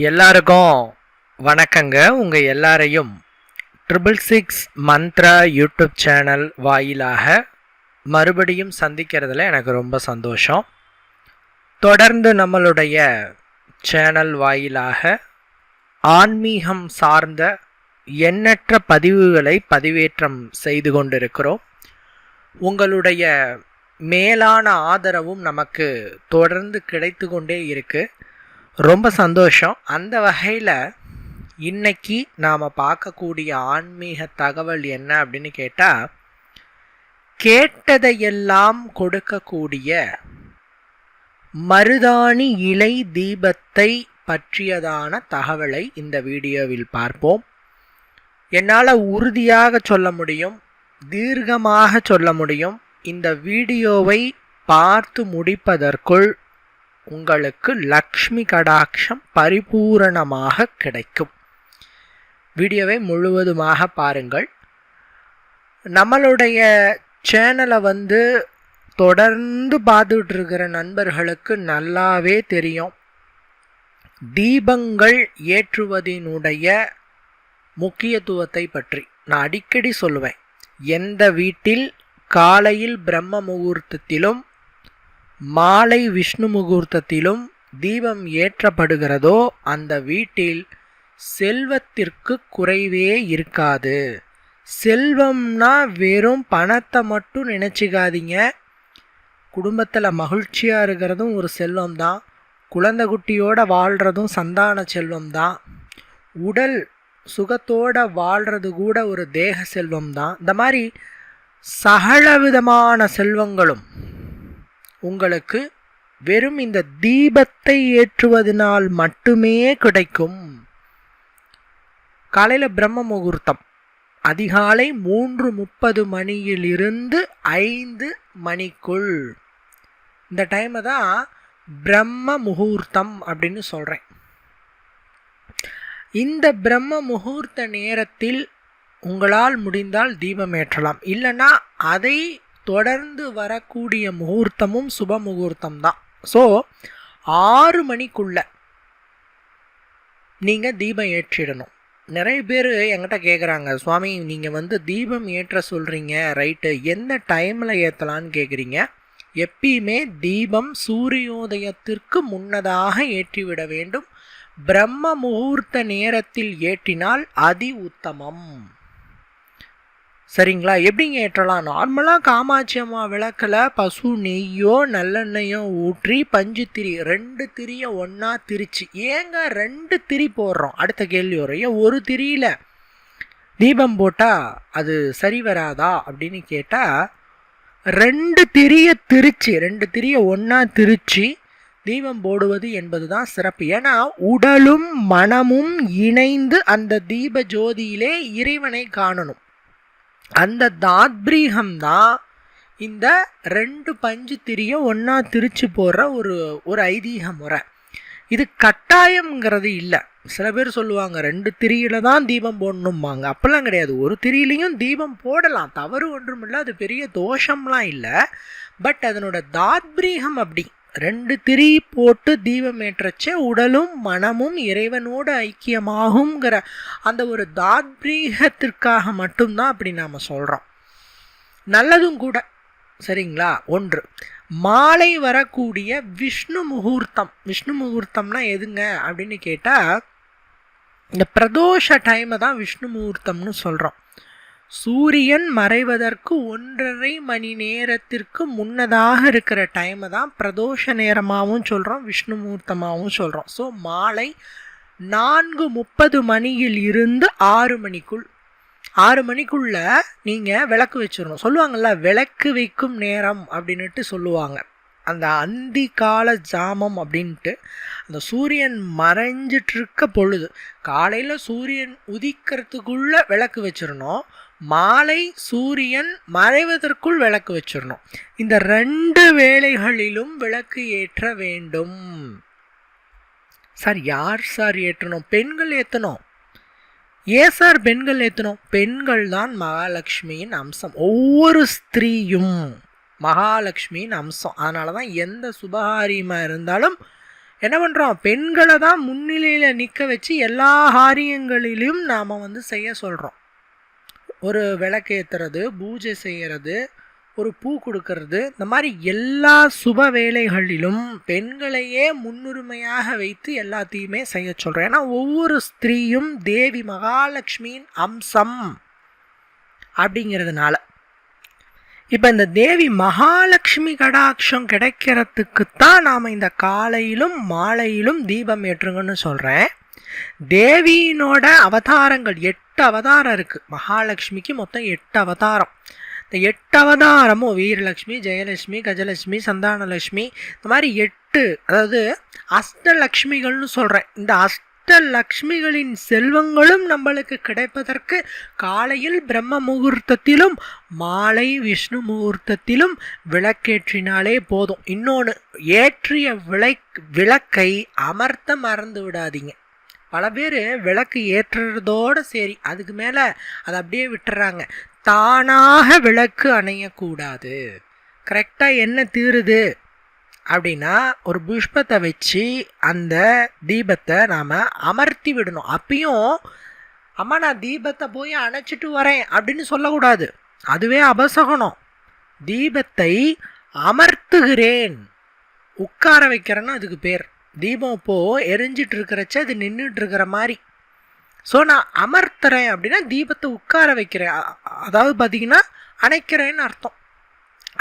எல்லாருக்கும் வணக்கங்க. உங்கள் எல்லாரையும் 666 மந்த்ரா யூடியூப் சேனல் வாயிலாக மறுபடியும் சந்திக்கிறதுல எனக்கு ரொம்ப சந்தோஷம். தொடர்ந்து நம்மளுடைய சேனல் வாயிலாக ஆன்மீகம் சார்ந்த எண்ணற்ற பதிவுகளை பதிவேற்றம் செய்து கொண்டிருக்கிறோம். உங்களுடைய மேலான ஆதரவும் நமக்கு தொடர்ந்து கிடைத்து கொண்டே இருக்குது. ரொம்ப சந்தோஷம். அந்த வகையில் இன்னைக்கு நாம் பார்க்கக்கூடிய ஆன்மீக தகவல் என்ன அப்படின்னு கேட்டால், கேட்டதையெல்லாம் கொடுக்கக்கூடிய மருதாணி இலை தீபத்தை பற்றியதான தகவலை இந்த வீடியோவில் பார்ப்போம். என்னால் உறுதியாக சொல்ல முடியும், தீர்க்கமாக சொல்ல முடியும், இந்த வீடியோவை பார்த்து முடிப்பதற்குள் உங்களுக்கு லக்ஷ்மி கடாட்சம் பரிபூரணமாக கிடைக்கும். வீடியோவை முழுவதுமாக பாருங்கள். நம்மளுடைய சேனலை தொடர்ந்து பார்த்துட்டு இருக்கிற நண்பர்களுக்கு நல்லாவே தெரியும், தீபங்கள் ஏற்றுவதனுடைய முக்கியத்துவத்தை பற்றி நான் அடிக்கடி சொல்லுவேன். எந்த வீட்டில் காலையில் பிரம்ம முகூர்த்தத்திலும் மாலை விஷ்ணு முகூர்த்தத்திலும் தீபம் ஏற்றப்படுகிறதோ அந்த வீட்டில் செல்வத்திற்கு குறைவே இருக்காது. செல்வம்னா வெறும் பணத்தை மட்டும் நினச்சிக்காதீங்க. குடும்பத்தில் மகிழ்ச்சியாக இருக்கிறதும் ஒரு செல்வம் தான். குழந்தை குட்டியோடு வாழ்கிறதும் சந்தான செல்வம் தான். உடல் சுகத்தோடு வாழ்கிறது கூட ஒரு தேக செல்வம் தான். இந்த மாதிரி சகல விதமான செல்வங்களும் உங்களுக்கு வெறும் இந்த தீபத்தை ஏற்றுவதனால் மட்டுமே கிடைக்கும். காலையில் பிரம்ம முகூர்த்தம் அதிகாலை 3:30 மணியிலிருந்து 5 மணிக்குள், இந்த டைமை தான் பிரம்ம முகூர்த்தம் அப்படின்னு சொல்கிறேன். இந்த பிரம்ம முகூர்த்த நேரத்தில் உங்களால் முடிந்தால் தீபம் ஏற்றலாம். இல்லைன்னா அதை தொடர்ந்து வரக்கூடிய முகூர்த்தமும் சுப முகூர்த்தம் தான். ஸோ 6 மணிக்குள்ள நீங்கள் தீபம் ஏற்றிடணும். நிறைய பேர் என்கிட்ட கேட்குறாங்க, சுவாமி நீங்கள் தீபம் ஏற்ற சொல்கிறீங்க, ரைட்டு, எந்த டைமில் ஏற்றலான்னு கேட்குறீங்க. எப்பயுமே தீபம் சூரியோதயத்திற்கு முன்னதாக ஏற்றிவிட வேண்டும். பிரம்ம முகூர்த்த நேரத்தில் ஏற்றினால் அதி உத்தமம். சரிங்களா? எப்படிங்க ஏற்றலாம்? நார்மலாக காமாட்சி அம்மா விளக்கில் பசு நெய்யோ நல்லெண்ணெயோ ஊற்றி பஞ்சு திரி 2 திரியை ஒன்றா திரிச்சு, ஏங்க 2 திரி போடுறோம்? அடுத்த கேள்வி வரும், ஏன் ஒரு திரியில் தீபம் போட்டால் அது சரி வராதா அப்படின்னு கேட்டால், 2 திரியை திரிச்சு 2 திரியை ஒன்றா திரிச்சு தீபம் போடுவது என்பது தான் சிறப்பு. ஏன்னா உடலும் மனமும் இணைந்து அந்த தீப ஜோதியிலே இறைவனை காணணும். அந்த தாத்ரீகம்தான் இந்த 2 பஞ்சு திரியை ஒன்றா திரிச்சு போடுற ஒரு ஐதீக முறை. இது கட்டாயம்ங்கிறது இல்லை. சில பேர் சொல்லுவாங்க 2 திரியில தான் தீபம் போடணும்பாங்க. அப்பெல்லாம் கிடையாது. ஒரு திரியிலையும் தீபம் போடலாம், தவறு ஒன்றும் இல்லை, அது பெரிய தோஷம்லாம் இல்லை. பட் அதனோட தாத்ரீகம் அப்படி 2 திரி போட்டு தீபம் ஏற்றச்சே உடலும் மனமும் இறைவனோடு ஐக்கியமாகுங்கிற அந்த ஒரு தாத்ரீகத்திற்காக மட்டும்தான் அப்படி நாம் சொல்கிறோம். நல்லதும் கூட. சரிங்களா? ஒன்று, மாலை வரக்கூடிய விஷ்ணு முகூர்த்தம். விஷ்ணு முகூர்த்தம்னா எதுங்க அப்படின்னு கேட்டால், இந்த பிரதோஷ டைமை தான் விஷ்ணு முகூர்த்தம்னு சொல்கிறோம். சூரியன் மறைவதற்கு 1.5 மணி நேரத்திற்கு முன்னதாக இருக்கிற டைமை தான் பிரதோஷ நேரமாகவும் சொல்கிறோம், விஷ்ணு முகூர்த்தமாகவும் சொல்கிறோம். ஸோ மாலை 4:30 மணியில் இருந்து 6 மணிக்குள், 6 மணிக்குள்ள நீங்கள் விளக்கு வச்சிடணும். சொல்லுவாங்கள்ல, விளக்கு வைக்கும் நேரம் அப்படின்ட்டு சொல்லுவாங்க. அந்த அந்தி கால ஜாமம் அப்படின்ட்டு அந்த சூரியன் மறைஞ்சிட்ருக்க பொழுது, காலையில் சூரியன் உதிக்கிறதுக்குள்ள விளக்கு வச்சிடணும், மாலை சூரியன் மறைவதற்குள் விளக்கு வச்சிடணும். இந்த 2 வேளைகளிலும் விளக்கு ஏற்ற வேண்டும். சார் யார் சார் ஏற்றணும்? பெண்கள் ஏற்றணும். ஏன் சார் பெண்கள் ஏற்றணும்? பெண்கள் தான் மகாலட்சுமியின் அம்சம். ஒவ்வொரு ஸ்திரீயும் மகாலட்சுமியின் அம்சம். அதனால தான் எந்த சுபகாரியமாக இருந்தாலும் என்ன பண்ணுறோம், பெண்களை தான் முன்னிலையில் நிற்க வச்சு எல்லா காரியங்களிலும் நாம் வந்து செய்ய சொல்கிறோம். ஒரு விளக்கு ஏற்றுறது, பூஜை செய்கிறது, ஒரு பூ கொடுக்கறது, இந்த மாதிரி எல்லா சுப வேலைகளிலும் பெண்களையே முன்னுரிமையாக வைத்து எல்லாத்தையுமே செய்ய சொல்கிறேன். ஏன்னா ஒவ்வொரு ஸ்திரீயும் தேவி மகாலட்சுமியின் அம்சம் அப்படிங்கிறதுனால. இப்போ இந்த தேவி மகாலட்சுமி கடாட்சம் கிடைக்கிறதுக்குத்தான் நாம் இந்த காலையிலும் மாலையிலும் தீபம் ஏற்றுங்கன்னு சொல்கிறேன். தேவியினோட அவதாரங்கள் 8 அவதாரம் இருக்குது. மகாலட்சுமிக்கு மொத்தம் 8 அவதாரம். இந்த 8 அவதாரமும் வீரலட்சுமி, ஜெயலட்சுமி, கஜலட்சுமி, சந்தானலட்சுமி, இந்த மாதிரி 8, அதாவது அஷ்டலக்ஷ்மிகள்னு சொல்கிறேன். இந்த அஷ்டலக்ஷ்மிகளின் செல்வங்களும் நம்மளுக்கு கிடைப்பதற்கு காலையில் பிரம்ம முகூர்த்தத்திலும் மாலை விஷ்ணு முகூர்த்தத்திலும் விளக்கேற்றினாலே போதும். இன்னொன்று, ஏற்றிய விளக்கை அமர்த்த மறந்து விடாதீங்க. பல பேர் விளக்கு ஏற்றுறதோடு சரி, அதுக்கு மேலே அதை அப்படியே விட்டுறாங்க. தானாக விளக்கு அணையக்கூடாது. கரெக்டாக என்ன தீருது அப்படின்னா ஒரு புஷ்பத்தை வச்சு அந்த தீபத்தை நாம் அமர்த்தி விடணும். அப்பயும் அம்மா நான் தீபத்தை போய் அணைச்சிட்டு வரேன் அப்படின்னு சொல்லக்கூடாது, அதுவே அபசகனம். தீபத்தை அமர்த்துகிறேன், உட்கார வைக்கிறேன்னு அதுக்கு பேர். தீபம் இப்போது எரிஞ்சிட்டு இருக்கிறச்ச அது நின்றுட்டு இருக்கிற மாதிரி. ஸோ நான் அமர்த்துறேன் அப்படின்னா தீபத்தை உட்கார வைக்கிறேன், அதாவது பார்த்திங்கன்னா அணைக்கிறேன்னு அர்த்தம்.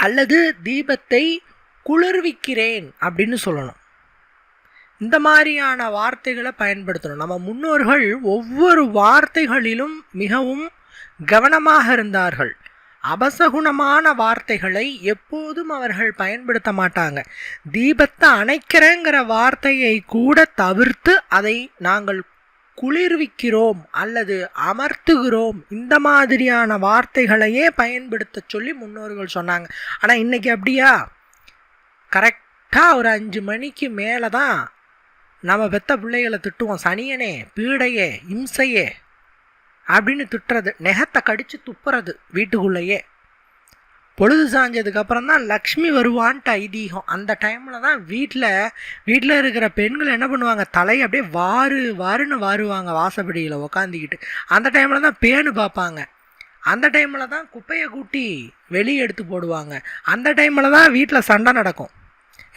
அல்லது தீபத்தை குளிர்விக்கிறேன் அப்படின்னு சொல்லணும். இந்த மாதிரியான வார்த்தைகளை பயன்படுத்தணும். நம்ம முன்னோர்கள் ஒவ்வொரு வார்த்தைகளிலும் மிகவும் கவனமாக இருந்தார்கள். அபசகுணமான வார்த்தைகளை எப்போதும் அவர்கள் பயன்படுத்த மாட்டாங்க. தீபத்தை அணைக்கிறேங்கிற வார்த்தையை கூட தவிர்த்து அதை நாங்கள் குளிர்விக்கிறோம் அல்லது அமர்த்துகிறோம், இந்த மாதிரியான வார்த்தைகளையே பயன்படுத்த சொல்லி முன்னோர்கள் சொன்னாங்க. ஆனால் இன்றைக்கி அப்படியா? கரெக்டாக ஒரு 5 மணிக்கு மேலே தான் நம்ம பெத்த பிள்ளைகளை திட்டுவோம். சனியனே, பீடையே, இம்சையே அப்படின்னு திட்டுறது, நெகத்தை கடித்து துப்புறது வீட்டுக்குள்ளேயே. பொழுது சாஞ்சதுக்கப்புறம் தான் லக்ஷ்மி வருவான்ட்டு ஐதீகம். அந்த டைமில் தான் வீட்டில் இருக்கிற பெண்கள் என்ன பண்ணுவாங்க, தலையை அப்படியே வாருன்னு வாருவாங்க வாசப்படியில் உக்காந்துக்கிட்டு. அந்த டைமில் தான் பேணு பார்ப்பாங்க. அந்த டைமில் தான் குப்பையை கூட்டி வெளியே எடுத்து போடுவாங்க. அந்த டைமில் தான் வீட்டில் சண்டை நடக்கும்.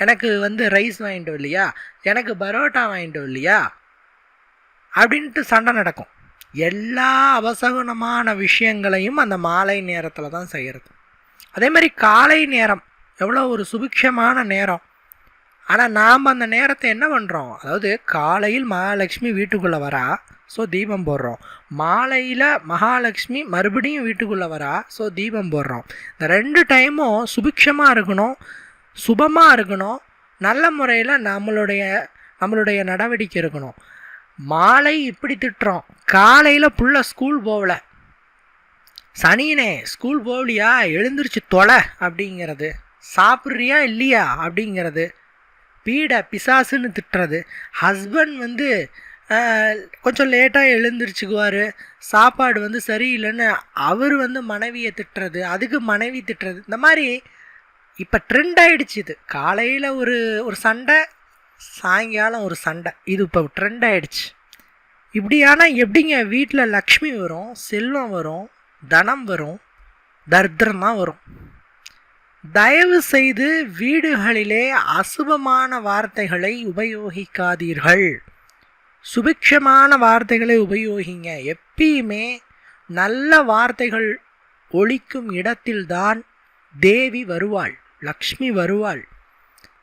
எனக்கு வந்து ரைஸ் வாங்கிட்டு இல்லையா, எனக்கு பரோட்டா வாங்கிட்டு இல்லையா அப்படின்ட்டு சண்டை நடக்கும். எல்லா அவசகுணமான விஷயங்களையும் அந்த மாலை நேரத்தில் தான் செய்கிறது. அதே மாதிரி காலை நேரம் எவ்வளோ ஒரு சுபிக்ஷமான நேரம். ஆனால் நாம் அந்த நேரத்தை என்ன பண்ணுறோம், அதாவது காலையில் மகாலட்சுமி வீட்டுக்குள்ளே வரா, ஸோ தீபம் போடுறோம். மாலையில் மகாலட்சுமி மறுபடியும் வீட்டுக்குள்ளே வரா, ஸோ தீபம் போடுறோம். இந்த 2 டைமும் சுபிக்ஷமாக இருக்கணும், சுபமாக இருக்கணும், நல்ல முறையில் நம்மளுடைய நடவடிக்கை இருக்கணும். மாலை இப்படி திட்டுறோம், காலையில் புள்ள ஸ்கூல் போகல, சனியனே ஸ்கூல் போகலையா, எழுந்திரிச்சு தொலை அப்படிங்கிறது, சாப்பிட்றியா இல்லையா அப்படிங்கிறது, பீடை பிசாசுன்னு திட்டுறது. ஹஸ்பண்ட் வந்து கொஞ்சம் லேட்டாக எழுந்திரிச்சுக்குவார், சாப்பாடு வந்து சரியில்லைன்னு அவர் வந்து மனைவியை திட்டுறது, அதுக்கு மனைவி திட்டுறது. இந்த மாதிரி இப்போ ட்ரெண்ட் ஆகிடுச்சு. இது காலையில் ஒரு சண்டை, சாயங்காலம் ஒரு சண்டை, இது இப்போ ட்ரெண்ட் ஆகிடுச்சு. இப்படியானா எப்படிங்க வீட்டில் லக்ஷ்மி வரும், செல்வம் வரும், தனம் வரும், தரித்திரம் தான் வரும். தயவு செய்து வீடுகளிலே அசுபமான வார்த்தைகளை உபயோகிக்காதீர்கள், சுபிக்ஷமான வார்த்தைகளை உபயோகிங்க. எப்பயுமே நல்ல வார்த்தைகள் ஒலிக்கும் இடத்தில்தான் தேவி வருவாள், லக்ஷ்மி வருவாள்.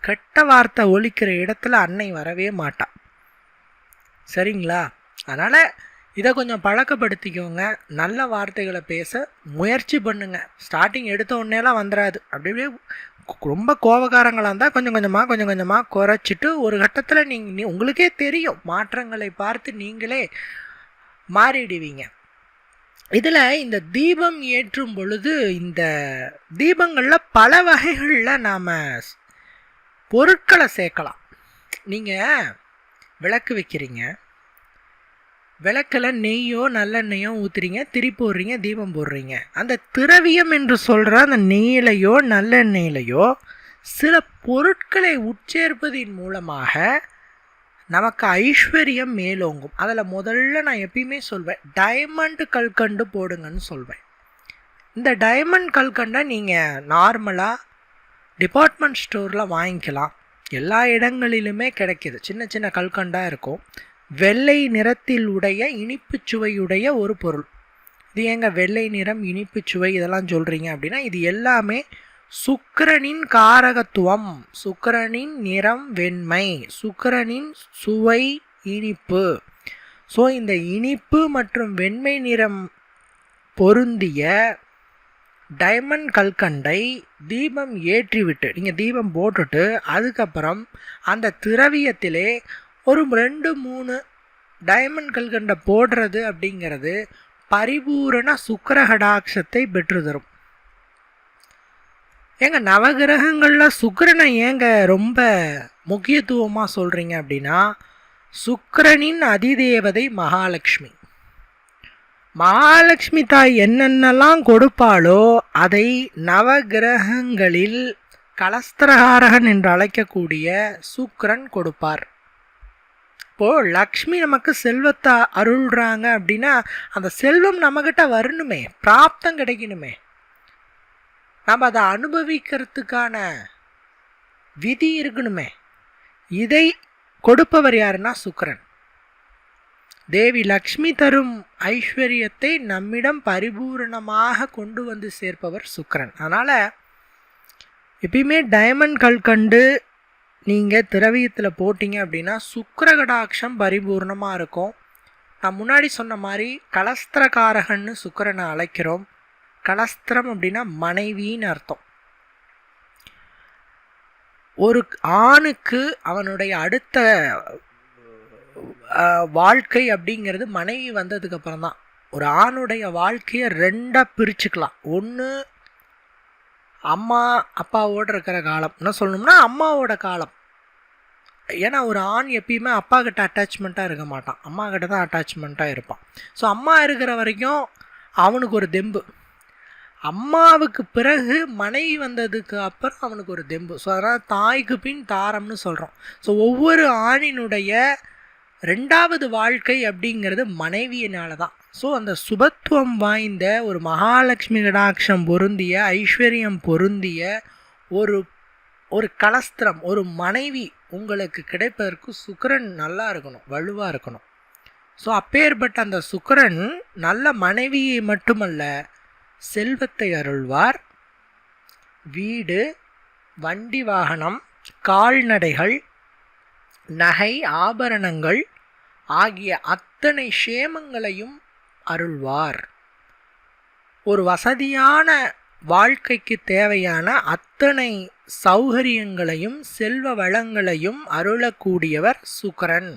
கெட்ட வார்த்தை ஒலிக்கிற இடத்துல அன்னை வரவே மாட்டாள். சரிங்களா? அதனால் இதை கொஞ்சம் பழக்கப்படுத்திக்கோங்க. நல்ல வார்த்தைகளை பேச முயற்சி பண்ணுங்க. ஸ்டார்டிங் எடுத்த உடனேலாம் வந்துடாது. அப்படியே ரொம்ப கோபக்காரங்களாக இருந்தால் கொஞ்சம் கொஞ்சமாக குறைச்சிட்டு ஒரு கட்டத்தில் நீங்கள் உங்களுக்கே தெரியும், மாற்றங்களை பார்த்து நீங்களே மாறிடுவீங்க. இதில் இந்த தீபம் ஏற்றும் பொழுது இந்த தீபங்களில் பல வகைகளில் நாம் பொருட்களை சேர்க்கலாம். நீங்கள் விளக்கு வைக்கிறீங்க, விளக்கில் நெய்யோ நல்லெண்ணெய்யோ ஊற்றுறீங்க, திரி போடுறீங்க, தீபம் போடுறீங்க. அந்த திரவியம் என்று சொல்கிற அந்த நெய்யிலையோ நல்லெண்ணெயிலையோ சில பொருட்களை உட்சேர்ப்பதின் மூலமாக நமக்கு ஐஸ்வர்யம் மேலோங்கும். அதில் முதல்ல நான் எப்பயுமே சொல்வேன், டைமண்ட் கல்கண்டு போடுங்கன்னு சொல்வேன். இந்த டைமண்ட் கல்கண்டை நீங்கள் நார்மலாக டிபார்ட்மெண்ட் ஸ்டோரில் வாங்கிக்கலாம். எல்லா இடங்களிலுமே கிடைக்கிது. சின்ன சின்ன கல்கண்டாக இருக்கும். வெள்ளை நிறத்தில் உடைய இனிப்பு சுவையுடைய ஒரு பொருள். இது ஏங்க வெள்ளை நிறம் இனிப்பு சுவை இதெல்லாம் சொல்கிறீங்க அப்படின்னா, இது எல்லாமே சுக்கிரனின் காரகத்துவம். சுக்கிரனின் நிறம் வெண்மை, சுக்கிரனின் சுவை இனிப்பு. ஸோ இந்த இனிப்பு மற்றும் வெண்மை நிறம் பொருந்திய டைமண்ட் கல்கண்டை தீபம் ஏற்றிவிட்டு, நீங்கள் தீபம் போட்டுட்டு அதுக்கப்புறம் அந்த திரவியத்திலே ஒரு 2-3 டைமண்ட் கல்கண்டை போடுறது அப்படிங்கிறது பரிபூரண சுக்கிரகடாட்சத்தை பெற்று தரும். ஏங்க நவகிரகங்களில் சுக்கிரனை ஏங்க ரொம்ப முக்கியத்துவமாக சொல்கிறீங்க அப்படின்னா, சுக்கிரனின் அதிதேவதை மகாலட்சுமி. மகாலட்சுமி தாய் என்னென்னலாம் கொடுப்பாளோ அதை நவகிரகங்களில் கலஸ்திரகாரகன் என்று அழைக்கக்கூடிய சுக்கிரன் கொடுப்பார். இப்போது லக்ஷ்மி நமக்கு செல்வத்தை அருள்றாங்க அப்படின்னா அந்த செல்வம் நம்மக்கிட்ட வரணுமே, பிராப்தம் கிடைக்கணுமே, நம்ம அதை அனுபவிக்கிறதுக்கான விதி இருக்கணுமே. இதை கொடுப்பவர் யாருன்னா சுக்கிரன். தேவி லக்ஷ்மி தரும் ஐஸ்வர்யத்தை நம்மிடம் பரிபூரணமாக கொண்டு வந்து சேர்ப்பவர் சுக்கிரன். அதனால் எப்பயுமே டைமண்ட் கல்கண்டு நீங்கள் திரவியத்தில் போட்டிங்க அப்படின்னா சுக்கிரகடாட்சம் பரிபூர்ணமாக இருக்கும். நான் முன்னாடி சொன்ன மாதிரி கலஸ்திரகாரகன்னு சுக்கிரனை அழைக்கிறோம். கலஸ்திரம் அப்படின்னா மனைவின்னு அர்த்தம். ஒரு ஆணுக்கு அவனுடைய அடுத்த வாழ்க்கை அப்படிங்கிறது மனைவி வந்ததுக்கு அப்புறம் தான். ஒரு ஆணுடைய வாழ்க்கையை 2ஆக பிரிச்சுக்கலாம். ஒன்று அம்மா அப்பாவோடு இருக்கிற காலம், என்ன சொல்லணும்னா அம்மாவோட காலம். ஏன்னா ஒரு ஆண் எப்பயுமே அப்பா கிட்ட அட்டாச்மெண்ட்டாக இருக்க மாட்டான், அம்மா கிட்ட தான் அட்டாச்மெண்ட்டாக இருப்பான். ஸோ அம்மா இருக்கிற வரைக்கும் அவனுக்கு ஒரு தெம்பு. அம்மாவுக்கு பிறகு மனைவி வந்ததுக்கு அப்புறம் அவனுக்கு ஒரு தெம்பு. ஸோ அதனால் தாய்க்கு பின் தாரம்னு சொல்கிறோம். ஸோ ஒவ்வொரு ஆணினுடைய 2வது வாழ்க்கை அப்படிங்கிறது மனைவியினால தான். ஸோ அந்த சுபத்துவம் வாய்ந்த ஒரு மகாலட்சுமி கடாட்சம் பொருந்திய ஐஸ்வர்யம் பொருந்திய ஒரு கலஸ்திரம், ஒரு மனைவி உங்களுக்கு கிடைப்பதற்கு சுக்கிரன் நல்லா இருக்கணும், வலுவாக இருக்கணும். ஸோ அப்பேற்பட்ட அந்த சுக்கிரன் நல்ல மனைவியை மட்டுமல்ல செல்வத்தை அருள்வார். வீடு, வண்டி வாகனம், கால்நடைகள், நகை, ஆபரணங்கள் ஆகிய அத்தனை சேமங்களையும் அருள்வார். ஒரு வசதியான வாழ்க்கைக்கு தேவையான அத்தனை சௌகரியங்களையும் செல்வ வளங்களையும் அருளக்கூடியவர் சுக்கிரன்.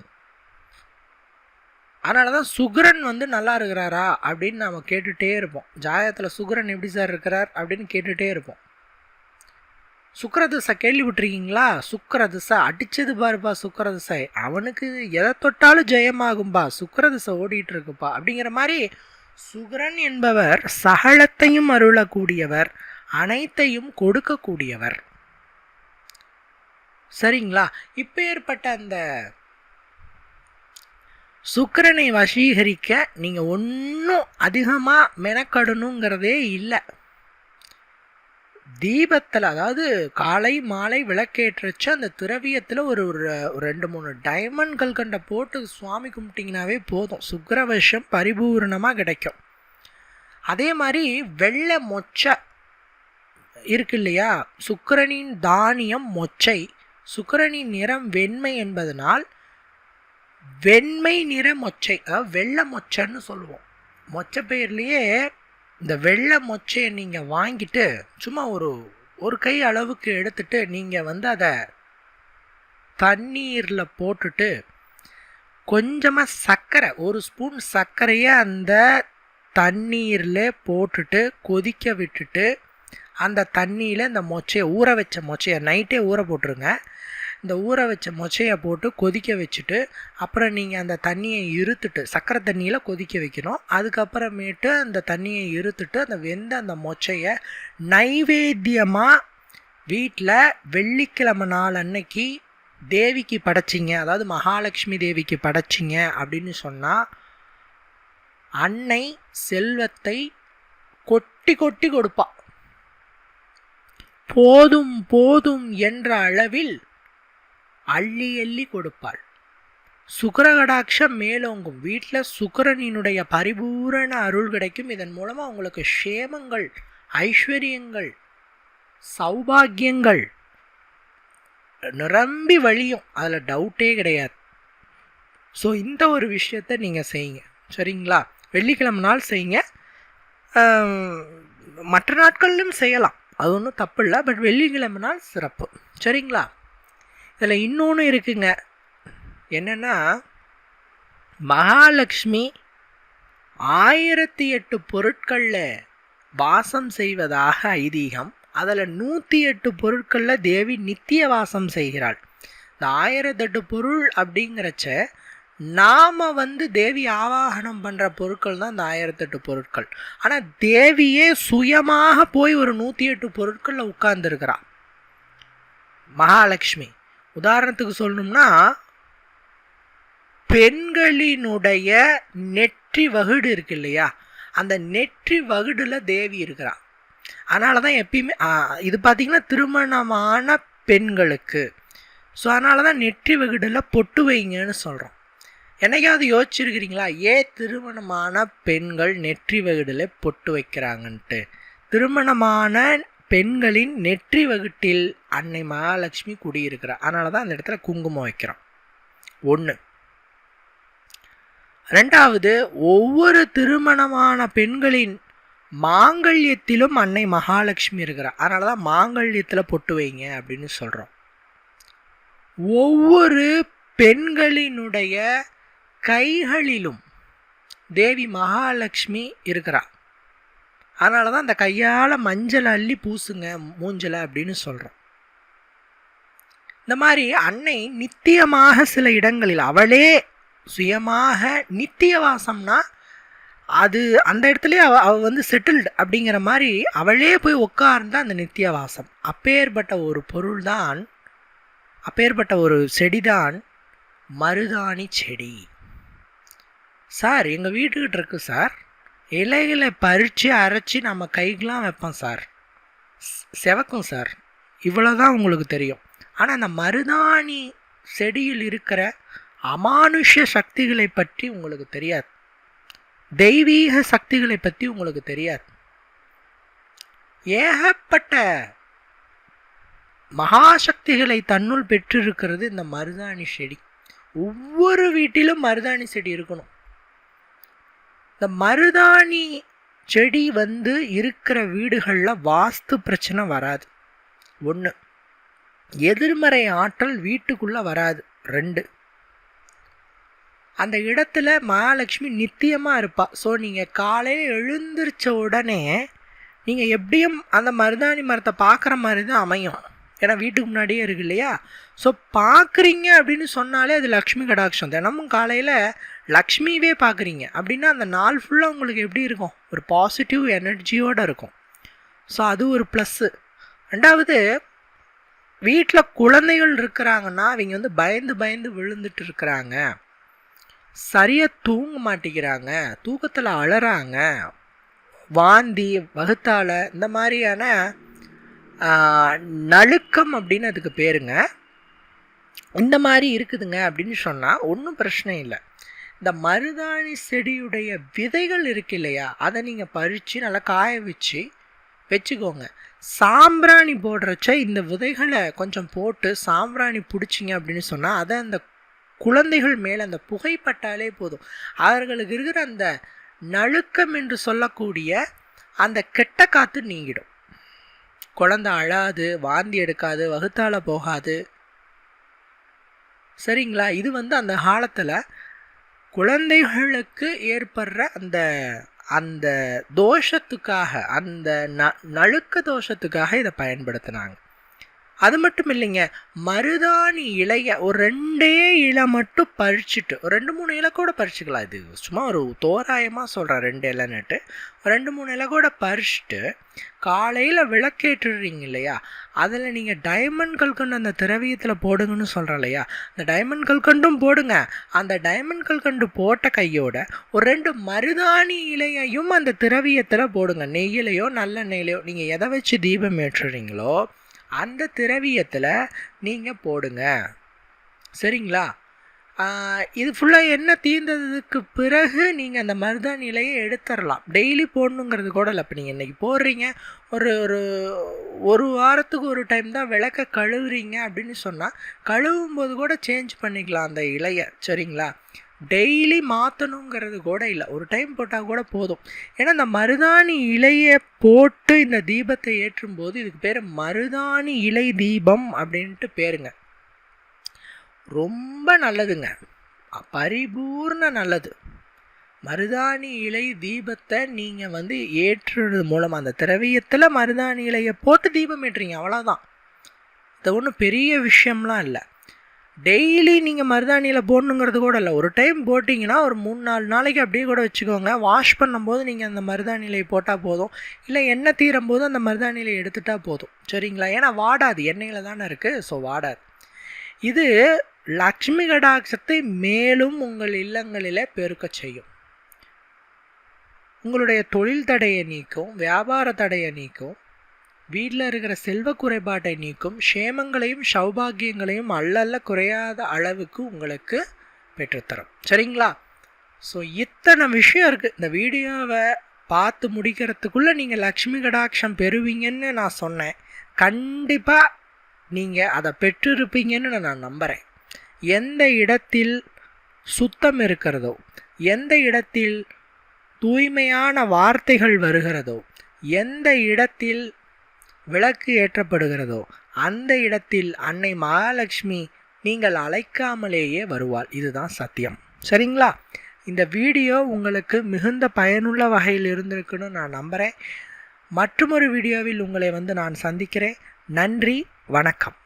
அதனால தான் சுக்கிரன் நல்லா இருக்கிறாரா அப்படின்னு நாம் கேட்டுகிட்டே இருப்போம். ஜாதகத்தில் சுக்கிரன் எப்படி சார் இருக்கிறார் அப்படின்னு கேட்டுகிட்டே இருப்போம். சுக்கிரதிசை கேள்விப்பட்டிருக்கீங்களா? சுக்கிரதிசை அடித்தது பாருப்பா சுக்கிரதிசை, அவனுக்கு எதை தொட்டாலும் ஜெயமாகும்பா, சுக்கிரதிசை ஓடிட்டு இருக்குப்பா அப்படிங்கிற மாதிரி சுக்கிரன் என்பவர் சகலத்தையும் அருளக்கூடியவர், அனைத்தையும் கொடுக்கக்கூடியவர். சரிங்களா? இப்போ ஏற்பட்ட அந்த சுக்கிரனை வசீகரிக்க நீங்கள் ஒன்றும் அதிகமாக மெனக்கடணுங்கிறதே இல்லை. தீபத்தில், அதாவது காலை மாலை விளக்கேற்றச்சு அந்த திரவியத்தில் ஒரு 2-3 டைமண்ட் கல்கண்டை போட்டு சுவாமி கும்பிட்டிங்கனாவே போதும், சுக்கிரவசம் பரிபூர்ணமாக கிடைக்கும். அதே மாதிரி வெள்ளை மொச்சை இருக்கு இல்லையா, சுக்கிரனின் தானியம் மொச்சை. சுக்கிரனின் நிறம் வெண்மை என்பதனால் வெண்மை நிற மொச்சை, அதாவது வெள்ளை மொச்சைன்னு சொல்லுவோம். மொச்சை பெயர்லேயே இந்த வெள்ளை மொச்சையை நீங்கள் வாங்கிட்டு சும்மா ஒரு கை அளவுக்கு எடுத்துட்டு நீங்கள் அதை தண்ணீரில் போட்டுட்டு கொஞ்சமாக சர்க்கரை, 1 ஸ்பூன் சர்க்கரையை அந்த தண்ணீரில் போட்டுட்டு கொதிக்க விட்டுட்டு அந்த தண்ணியில் இந்த மொச்சையை, ஊற வச்ச மொச்சையை நைட்டே ஊற போட்டுருங்க. இந்த ஊற வச்ச மொச்சையை போட்டு கொதிக்க வச்சுட்டு அப்புறம் நீங்கள் அந்த தண்ணியை இருத்துட்டு, சர்க்கரை தண்ணியில் கொதிக்க வைக்கணும். அதுக்கப்புறமேட்டு அந்த தண்ணியை இருத்துட்டு அந்த வெந்த அந்த மொச்சையை நைவேத்தியமாக வீட்டில் வெள்ளிக்கிழமை நாள் அன்னைக்கு தேவிக்கு படைச்சிங்க, அதாவது மகாலட்சுமி தேவிக்கு படைச்சிங்க அப்படின்னு சொன்னால் அன்னை செல்வத்தை கொட்டி கொட்டி கொடுப்பா. போதும் போதும் என்ற அளவில் அள்ளி அள்ளி கொடுப்பாள். சுக்கிரகடாட்சம் மேலோங்கும். வீட்டில் சுக்கிரனினுடைய பரிபூரண அருள் கிடைக்கும். இதன் மூலமாக உங்களுக்கு க்ஷேமங்கள், ஐஸ்வர்யங்கள், சௌபாகியங்கள் நிரம்பி வழியும். அதில் டவுட்டே கிடையாது. ஸோ இந்த ஒரு விஷயத்தை நீங்கள் செய்யுங்க, சரிங்களா? வெள்ளிக்கிழமை நாள் செய்யுங்க. மற்ற நாட்கள்லையும் செய்யலாம், அது ஒன்றும் தப்பு இல்லை. பட் வெள்ளிக்கிழமை நாள் சிறப்பு, சரிங்களா? இதில் இன்னொன்று இருக்குங்க. என்னென்னா, மகாலட்சுமி 1008 பொருட்களில் வாசம் செய்வதாக ஐதீகம். அதில் 108 பொருட்களில் தேவி நித்திய வாசம் செய்கிறாள். இந்த 1008 பொருள் அப்படிங்கிறச்ச நாம் தேவி ஆவாகனம் பண்ணுற பொருட்கள் தான் இந்த 1008 பொருட்கள். ஆனால் தேவியே சுயமாக போய் ஒரு 108 பொருட்களில் உட்கார்ந்துருக்கிறாள் மகாலட்சுமி. உதாரணத்துக்கு சொல்லணும்னா, பெண்களினுடைய நெற்றி வகுடு இருக்கு இல்லையா, அந்த நெற்றி வகுடில் தேவி இருக்கிறாள். அதனால தான் எப்பயுமே இது பார்த்திங்கன்னா திருமணமான பெண்களுக்கு. ஸோ அதனால தான் நெற்றி வகுடில் பொட்டு வைங்கன்னு சொல்கிறோம். என்னைக்காவது யோசிச்சிருக்கிறீங்களா ஏன் திருமணமான பெண்கள் நெற்றி வகுடில் பொட்டு வைக்கிறாங்கன்ட்டு? திருமணமான பெண்களின் நெற்றி வகுட்டில் அன்னை மகாலட்சுமி குடியிருக்கிறார். அதனால தான் அந்த இடத்துல குங்குமம் வைக்கிறோம். ஒன்று. ரெண்டாவது, ஒவ்வொரு திருமணமான பெண்களின் மாங்கல்யத்திலும் அன்னை மகாலட்சுமி இருக்கிறார். அதனால தான் மாங்கல்யத்தில் பொட்டு வைங்க அப்படின்னு சொல்கிறோம். ஒவ்வொரு பெண்களினுடைய கைகளிலும் தேவி மகாலட்சுமி இருக்கிறார். அதனால தான் அந்த கையால் மஞ்சள் அள்ளி பூசுங்க மூஞ்சலை அப்படின்னு சொல்கிறோம். இந்த மாதிரி அன்னை நித்தியமாக சில இடங்களில் அவளே சுயமாக நித்திய வாசம்னா அது அந்த இடத்துலேயே அவள் செட்டில்டு அப்படிங்கிற மாதிரி அவளே போய் உட்கார்ந்தா அந்த நித்திய வாசம். அப்பேற்பட்ட ஒரு பொருள் தான், அப்பேற்பட்ட ஒரு செடிதான் மருதாணி செடி. சார் எங்கள் வீட்டுக்கிட்ட இருக்கு சார், இலைகளை பறித்து அரைச்சி நம்ம கைக்கெலாம் வைப்போம் சார், செவக்கும் சார், இவ்வளோதான் உங்களுக்கு தெரியும். ஆனால் அந்த மருதாணி செடியில் இருக்கிற அமானுஷ்ய சக்திகளை பற்றி உங்களுக்கு தெரியாது, தெய்வீக சக்திகளை பற்றி உங்களுக்கு தெரியாது. ஏகப்பட்ட மகாசக்திகளை தன்னுள் பெற்றிருக்கிறது இந்த மருதாணி செடி. ஒவ்வொரு வீட்டிலும் மருதாணி செடி இருக்கணும். இந்த மருதாணி செடி இருக்கிற வீடுகளில் வாஸ்து பிரச்சனை வராது. ஒன்று. எதிர்மறை ஆற்றல் வீட்டுக்குள்ளே வராது. 2. அந்த இடத்துல மகாலட்சுமி நித்தியமாக இருப்பாள். ஸோ நீங்கள் காலையில் எழுந்திரிச்ச உடனே நீங்கள் எப்படியும் அந்த மருதாணி மரத்தை பார்க்குற மாதிரி தான் அமையும். ஏன்னா வீட்டுக்கு முன்னாடியே இருக்கு இல்லையா? ஸோ பார்க்குறீங்க அப்படின்னு சொன்னாலே அது லக்ஷ்மி கடாட்சம். தினமும் காலையில் லக்ஷ்மியவே பார்க்குறீங்க அப்படின்னா அந்த நாள் ஃபுல்லாக உங்களுக்கு எப்படி இருக்கும்? ஒரு பாசிட்டிவ் எனர்ஜியோடு இருக்கும். ஸோ அது ஒரு ப்ளஸ்ஸு. 2வது, வீட்டில் குழந்தைகள் இருக்கிறாங்கன்னா அவங்க பயந்து பயந்து விழுந்துட்டு இருக்கிறாங்க, சரியாக தூங்க மாட்டேங்கிறாங்க, தூக்கத்தில் அழறாங்க, வாந்தி வகுத்தால இந்த மாதிரியான நழுக்கம் அப்படின்னு அதுக்கு பேருங்க, இந்த மாதிரி இருக்குதுங்க அப்படின்னு சொன்னால் ஒன்றும் பிரச்சனை இல்லை. இந்த மருதாணி செடியுடைய விதைகள் இருக்கு இல்லையா, அதை நீங்கள் பறித்து நல்லா காய வச்சுக்கோங்க. சாம்பிராணி போடுறச்ச இந்த விதைகளை கொஞ்சம் போட்டு சாம்பிராணி பிடிச்சிங்க அப்படின்னு சொன்னால் அதை அந்த குழந்தைகள் மேலே அந்த புகைப்பட்டாலே போதும், அவர்களுக்கு இருக்கிற அந்த நழுக்கம் என்று சொல்லக்கூடிய அந்த கெட்ட காற்று நீங்கிடும். குழந்தை அழாது, வாந்தி எடுக்காது, வகுத்தால போகாது. சரிங்களா? இது அந்த காலத்தில் குழந்தைகளுக்கு ஏற்படுற அந்த அந்த தோஷத்துக்காக, அந்த நழுக்க தோஷத்துக்காக இதை பயன்படுத்தினாங்க. அது மட்டும் இல்லைங்க, மருதாணி இலையை ஒரு 2 இலை மட்டும் பறிச்சுட்டு, ஒரு 2-3 இலை கூட பறிச்சுக்கலாம். இது சும்மா ஒரு தோராயமாக சொல்கிறேன், 2 இலைன்னுட்டு. 2-3 இலை கூட பறிச்சுட்டு காலையில் விளக்கேற்றுறீங்க இல்லையா, அதில் நீங்கள் டைமண்ட் கல்கண்டு அந்த திரவியத்தில் போடுங்கன்னு சொல்கிறேன் இல்லையா, அந்த டைமண்ட் கல்கண்டும் போடுங்க. அந்த டைமண்ட் கல்கண்டு போட்ட கையோட ஒரு 2 மருதாணி இலையையும் அந்த திரவியத்தில் போடுங்க. நெய்யிலையோ நல்லெண்ணெயிலையோ நீங்கள் எதை வச்சு தீபம் ஏற்றுறீங்களோ அந்த திரவியத்தில் நீங்கள் போடுங்க. சரிங்களா? இது ஃபுல்லாக எண்ணெய் தீர்ந்ததுக்கு பிறகு நீங்கள் அந்த மருதாணி இலையை எடுத்துடலாம். டெய்லி போடணுங்கிறது கூட இல்லை. இப்போ நீங்கள் இன்றைக்கி போடுறீங்க, ஒரு வாரத்துக்கு ஒரு டைம் தான் விளக்க கழுவுறீங்க அப்படின்னு சொன்னால் கழுவும் போது கூட சேஞ்ச் பண்ணிக்கலாம் அந்த இலையை. சரிங்களா? டெய்லி மாற்றணுங்கிறது கூட இல்லை, ஒரு டைம் போட்டால் கூட போதும். ஏன்னா இந்த மருதாணி இலையை போட்டு இந்த தீபத்தை ஏற்றும் போது இதுக்கு பேர் மருதாணி இலை தீபம் அப்படின்ட்டு பேருங்க. ரொம்ப நல்லதுங்க, பரிபூர்ண நல்லது. மருதாணி இலை தீபத்தை நீங்கள் ஏற்றுறது மூலம் அந்த திரவியத்தில் மருதாணி இலையை போட்டு தீபம் ஏற்றுறீங்க, அவ்வளோதான். இது ஒன்றும் பெரிய விஷயம்லாம் இல்லை. டெய்லி நீங்கள் மருதாணியில் போடணுங்கிறது கூட இல்லை. ஒரு டைம் போட்டிங்கன்னா ஒரு 3-4 நாளைக்கு அப்படியே கூட வச்சுக்கோங்க. வாஷ் பண்ணும்போது நீங்கள் அந்த மருதாணி இலையை போட்டால் போதும், இல்லை எண்ணெய் தீரும் போது அந்த மருதாணி இலையை எடுத்துட்டால் போதும். சரிங்களா? ஏன்னா வாடாது, எண்ணெயில் தானே இருக்குது, ஸோ வாடாது. இது லக்ஷ்மி கடாட்சத்தை மேலும் உங்கள் இல்லங்களில் பெருக்க செய்யும். உங்களுடைய தொழில் தடையை நீக்கும், வியாபார தடையை நீக்கும், வீட்டில் இருக்கிற செல்வ குறைபாட்டை நீக்கும், க்ஷேமங்களையும் சௌபாகியங்களையும் அல்ல குறையாத அளவுக்கு உங்களுக்கு பெற்றுத்தரும். சரிங்களா? ஸோ இத்தனை விஷயம் இருக்குது. இந்த வீடியோவை பார்த்து முடிக்கிறதுக்குள்ளே நீங்கள் லக்ஷ்மி கடாட்சம் பெறுவீங்கன்னு நான் சொன்னேன். கண்டிப்பாக நீங்கள் அதை பெற்றிருப்பீங்கன்னு நான் நம்புகிறேன். எந்த இடத்தில் சுத்தம் இருக்கிறதோ, எந்த இடத்தில் தூய்மையான வார்த்தைகள் வருகிறதோ, எந்த இடத்தில் விளக்கு ஏற்றப்படுகிறதோ அந்த இடத்தில் அன்னை மகாலட்சுமி நீங்கள் அழைக்காமலேயே வருவாள். இதுதான் சத்தியம். சரிங்களா? இந்த வீடியோ உங்களுக்கு மிகுந்த பயனுள்ள வகையில் இருந்திருக்குன்னு நான் நம்புகிறேன். மற்றொரு வீடியோவில் உங்களை நான் சந்திக்கிறேன். நன்றி, வணக்கம்.